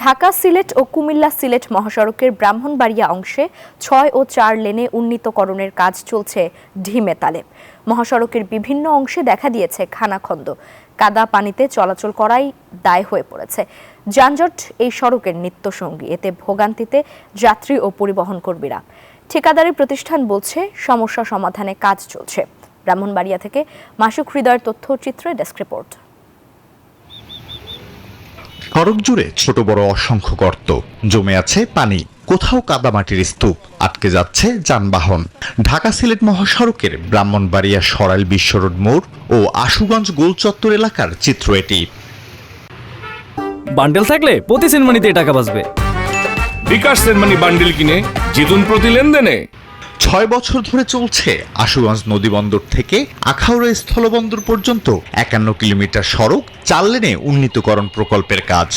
ঢাকা সিলেট ও কুমিল্লা সিলেট মহাসড়কের ব্রাহ্মণবাড়িয়া অংশে ৬ ও ৪ লেনে উন্নীতকরণের কাজ চলছে ঢিমে তালে। মহাসড়কের বিভিন্ন অংশে দেখা দিয়েছে খানাখন্দ, কাদা পানিতে চলাচল করাই দায় হয়ে পড়েছে। যানজট এই সড়কের নিত্যসঙ্গী, এতে ভোগান্তিতে যাত্রী ও পরিবহন কর্মীরা। ঠিকাদারি প্রতিষ্ঠান বলছে সমস্যা সমাধানে কাজ চলছে। ব্রাহ্মণবাড়িয়া থেকে মাসুক হৃদয়ের তথ্যচিত্রে ডেস্ক রিপোর্ট। সড়ক জুড়ে ছোট বড় অসংখ্য গর্ত, জমে আছে পানি, কোথাও কাদামাটির স্তূপ, আটকে যাচ্ছে যানবাহন। ঢাকা সিলেট মহাসড়কের ব্রাহ্মণবাড়িয়া সরাইল বিশ্ব রোড মোড় ও আশুগঞ্জ গোল চত্বর এলাকার চিত্র এটি। বান্ডেল থাকলে প্রতি সেনমানিতে টাকা বাঁচবে। বিকাশ সেনমানি বান্ডেল কিনে জিতুন প্রতি লেনদেনে। ৬ বছর ধরে চলছে আশুগঞ্জ নদীবন্দর থেকে আখাউড়া স্থলবন্দর পর্যন্ত ৫১ কিলোমিটার সড়ক ৪ লেনে উন্নীতকরণ প্রকল্পের কাজ।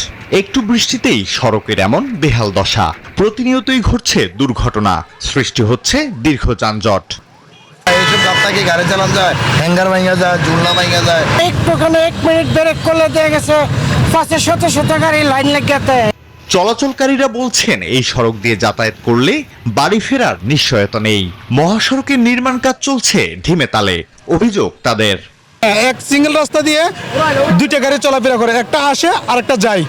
একটু বৃষ্টিতেই সড়কের এমন বেহাল দশা। প্রতিনিয়তই ঘটছে দুর্ঘটনা, সৃষ্টি হচ্ছে দীর্ঘ যানজট। এইসব রাস্তা কি গাড়ি চালানো যায়? হ্যাঙ্গার ভাঙা যায়, জুলনা ভাঙা যায়। একটুখানি 1 মিনিট ব্রেক করলে দিয়ে গেছে পাশে শত গাড়ি লাইন লেগে। চলাচলকারীরা বলছেন এই সড়ক দিয়ে যাতায়াত করলে বাড়ি ফেরার নিশ্চয়তা নেই। মহাসড়কের নির্মাণ কাজ চলছে ঢিমে তালে, অভিযোগ তাদের। এক সিঙ্গেল রাস্তা দিয়ে দুইটা গাড়ি চলাফেরা করে, একটা আসে আর একটা যায়।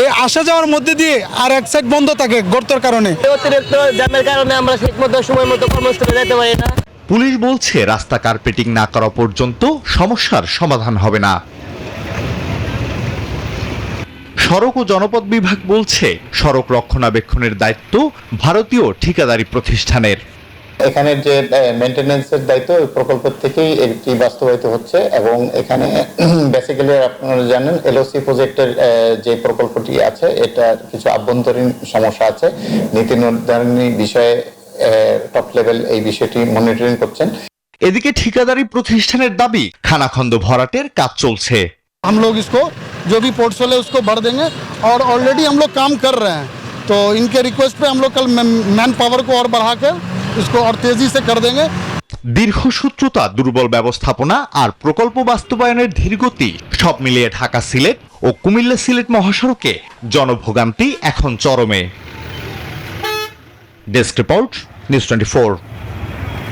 এই আসা যাওয়ার মধ্যে দিয়ে আর এক সাইড বন্ধ থাকে গর্তের কারণে। অতিরিক্ত জ্যামের কারণে আমরা ঠিকমতো সময় মতো কর্মস্থলে যেতে পারি না। পুলিশ বলছে রাস্তা কার্পেটিং না করা পর্যন্ত সমস্যার সমাধান হবে না। সড়ক ও জনপথ বিভাগ বলছে সড়ক রক্ষণাবেক্ষণের দায়িত্ব ভারতীয় ঠিকাদারি প্রতিষ্ঠানের। এখানের যে মেইনটেনেন্সের দায়িত্ব ওই প্রকল্প থেকেই এটি বাস্তবায়িত হচ্ছে এবং এখানে বেসিক্যালি আপনারা জানেন এলওসি প্রজেক্টের যে প্রকল্পটি আছে এটা কিছু আভ্যন্তরীণ সমস্যা আছে, নীতি নির্ধারণী বিষয়ে টপ লেভেল এই বিষয়টি মনিটরিং করছেন। এদিকে ঠিকাদারি প্রতিষ্ঠানের দাবি খানাখন্দ ভরাটের কাজ চলছে। हम लोग इसको जो भी पोर्टफोल है उसको बढ़ देंगे और ऑलरेडी हम लोग काम कर रहे हैं, तो इनके रिक्वेस्ट पे हम लोग कल मैन पावर को और बढ़ाकर इसको और तेजी से कर देंगे। দীর্ঘসূত্রতা, দুর্বল ব্যবস্থাপনা আর প্রকল্প বাস্তবায়নের ধীরগতি সব মিলিয়ে ঢাকা সিলেট ও কুমিল্লা সিলেট মহাসড়কে জনভোগান্তি এখন চরমে। Desk report, news 24।